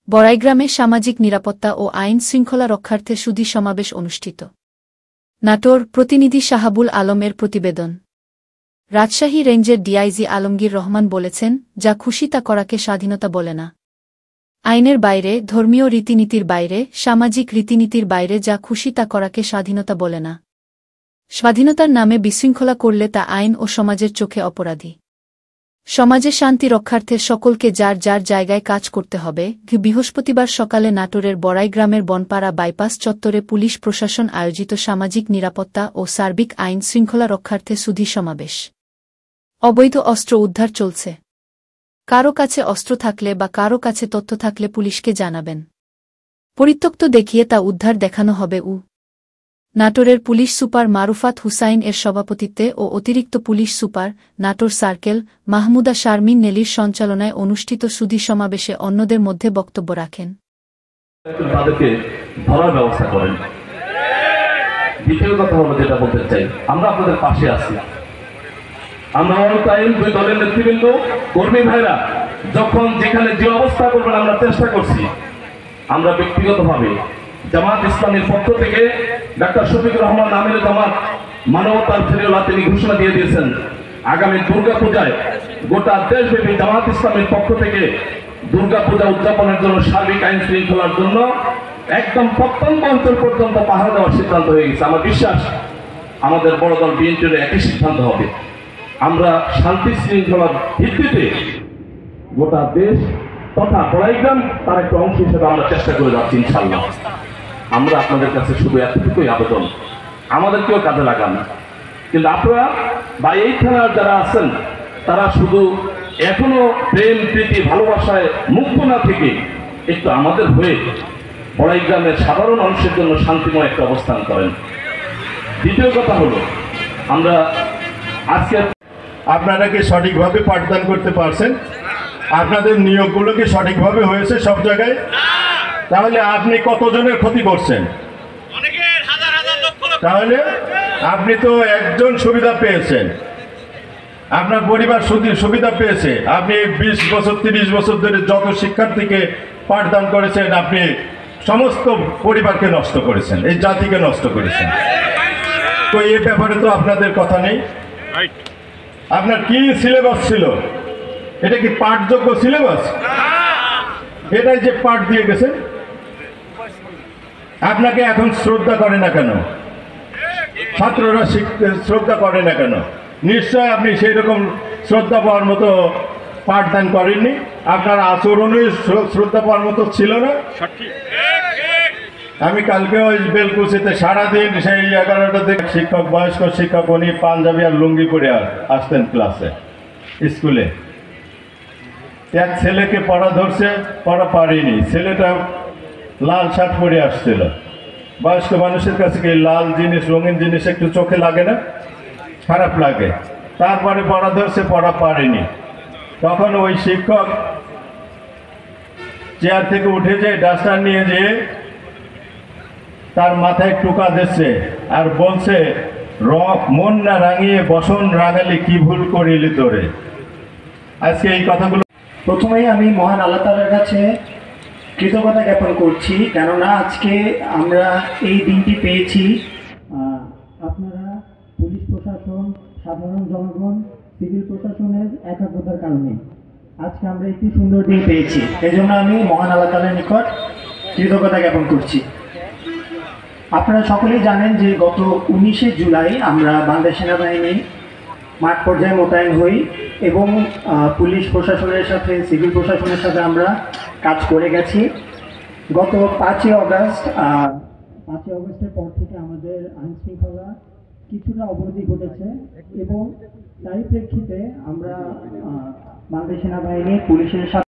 বড়াইগ্রামে সামাজিক নিরাপত্তা ও আইন শৃঙ্খলা রক্ষার্থে সুধী সমাবেশ অনুষ্ঠিত। নাটোর প্রতিনিধি শাহাবুল আলমের প্রতিবেদন। রাজশাহী রেঞ্জের ডিআইজি আলমগীর রহমান বলেছেন, যা খুশি তা করাকে স্বাধীনতা বলে না। আইনের বাইরে, ধর্মীয় রীতিনীতির বাইরে, সামাজিক রীতিনীতির বাইরে যা খুশি তা করাকে স্বাধীনতা বলে না। স্বাধীনতার নামে বিশৃঙ্খলা করলে তা আইন ও সমাজের চোখে অপরাধী। সমাজে শান্তি রক্ষার্থে সকলকে যার যার জায়গায় কাজ করতে হবে। বৃহস্পতিবার সকালে নাটোরের বড়াইগ্রামের বনপাড়া বাইপাস চত্বরে পুলিশ প্রশাসন আয়োজিত সামাজিক নিরাপত্তা ও সার্বিক আইন শৃঙ্খলা রক্ষার্থে সুধী সমাবেশ। অবৈধ অস্ত্র উদ্ধার চলছে। কারো কাছে অস্ত্র থাকলে বা কারো কাছে তথ্য থাকলে পুলিশকে জানাবেন। পরিত্যক্ত দেখিয়ে তা উদ্ধার দেখানো হবে। নাটোরের পুলিশ সুপার মারুফাত হুসাইন এর সভাপতিত্বে ও অতিরিক্ত police super, Natore circle, Mahmuda Sharmin নেলির সঞ্চালনায় অনুষ্ঠিত সুধী সমাবেশে অন্যদের মধ্যে বক্তব্য রাখেন। তাদেরকে ধরার ব্যবস্থা করেন। দ্বিতীয় কথা হলো, যেটা বলতে চাই, আমরা আপনাদের পাশে আছি। আমরা অল টাইম দুই দলের নেতৃবৃন্দ, কর্মী ভাইরা যখন যেখানে যে অবস্থা করবেন আমরা চেষ্টা করছি। আমরা ব্যক্তিগতভাবে জামাত ইসলামের পক্ষ থেকে ডাক্তার শফিকুর রহমান আমির জামাত মানবতার ফেরিওয়ালা তিনি ঘোষণা দিয়ে দিয়েছেন, আগামী দুর্গা পূজায় গোটা দেশব্যাপী জামাত ইসলামের পক্ষ থেকে দুর্গা পূজা উদযাপনের জন্য সার্বিক আইন শৃঙ্খলার জন্য একদম প্রত্যন্ত অঞ্চল পর্যন্ত পাহারা দেওয়ার সিদ্ধান্ত হয়ে গেছে। আমার বিশ্বাস আমাদের বড় দল বিএনপির একই সিদ্ধান্ত হবে। আমরা শান্তি শৃঙ্খলার ভিত্তিতে গোটা দেশ তথা বড়াইগ্রাম তার একটা অংশ হিসেবে আমরা চেষ্টা করে যাচ্ছি ইনশাল্লাহ। আমরা আপনাদের কাছে শুধু এতটুকুই আবেদন, আমাদেরকেও কাজে লাগান। কিন্তু আপনারা বা এই থানার যারা আছেন তারা শুধু এখনো প্রেম প্রীতি ভালোবাসায় মুক্ত না থেকে একটু আমাদের হয়ে বড়াইগ্রামের সাধারণ মানুষের জন্য শান্তিময় একটা অবস্থান করেন। দ্বিতীয় কথা হলো, আমরা আজকে আপনারা কি সঠিকভাবে পাঠদান করতে পারছেন? আপনাদের নিয়োগগুলো কি সঠিকভাবে হয়েছে সব জায়গায়? তাহলে আপনি কতজনের ক্ষতি করছেন? তাহলে আপনি তো একজন সুবিধা পেয়েছেন, আপনার পরিবার সুবিধা পেয়েছে। আপনি 20 বছর 30 বছর ধরে যত শিক্ষার্থীকে পাঠদান করেছেন, আপনি সমস্ত পরিবারকে নষ্ট করেছেন, এই জাতিকে নষ্ট করেছেন। তো এই ব্যাপারে তো আপনাদের কথা নেই। আপনার কি সিলেবাস ছিল? এটা কি পাঠযোগ্য সিলেবাস? এটাই যে পাঠ দিয়ে গেছে। আপনাকে এখন শ্রদ্ধা করে না কেন? ছাত্ররা শ্রদ্ধা করে না কেন? নিশ্চয় আপনি সেই রকম শ্রদ্ধা পাওয়ার মতো পাঠদান করেননি। আপনার আচরণই শ্রদ্ধা পাওয়ার মতো ছিল না। আমি কালকে ওই বেলকুচিতে সারাদিন সেই 11টা থেকে শিক্ষক, বয়স্ক শিক্ষক, উনি পাঞ্জাবি আর লুঙ্গি পরে আসতেন ক্লাসে, স্কুলে। এক ছেলেকে পড়া ধরছে, পড়া পারেনি। ছেলেটা লাল শার্ট পরে আসছিল। বয়স্ক মানুষের কাছে কি লাল জিনিস, রঙিন জিনিস একটু চোখে লাগে না? খারাপ লাগে। তারপরে পড়া ধরছে, পড়া পারেনি। তখন ওই শিক্ষক চেয়ার থেকে উঠে যেয়ে ডাস্টার নিয়ে যেয়ে তার মাথায় টোকা দিচ্ছে আর বলছে, মন না রাঙিয়ে বসন রাঙালি কি ভুল করিলি তোরে। আজকে এই কথাগুলো প্রথমেই আমি মহান আল্লাহ তাআলার কাছে কৃতজ্ঞতা জ্ঞাপন করছি, কেননা আজকে আমরা এই দিনটি পেয়েছি। আপনারা পুলিশ প্রশাসন, সাধারণ জনগণ, সিভিল প্রশাসনের একাগ্রতার কারণে আজকে আমরা একটি সুন্দর দিন পেয়েছি। এই জন্য আমি মহান আল্লাহ তাআলার নিকট কৃতজ্ঞতা জ্ঞাপন করছি। আপনারা সকলেই জানেন যে গত 19শে জুলাই আমরা বাংলাদেশ সেনাবাহিনী মাঠ পর্যায়ে মোতায়েন হই এবং পুলিশ প্রশাসনের সাথে, সিভিল প্রশাসনের সাথে আমরা কাজ করে গেছি। গত 5ই আগস্টের পর থেকে আমাদের আইনশৃঙ্খলা কিছুটা অবনতি ঘটেছে এবং তারই প্রেক্ষিতে আমরা বাংলাদেশ সেনাবাহিনী পুলিশের সাথে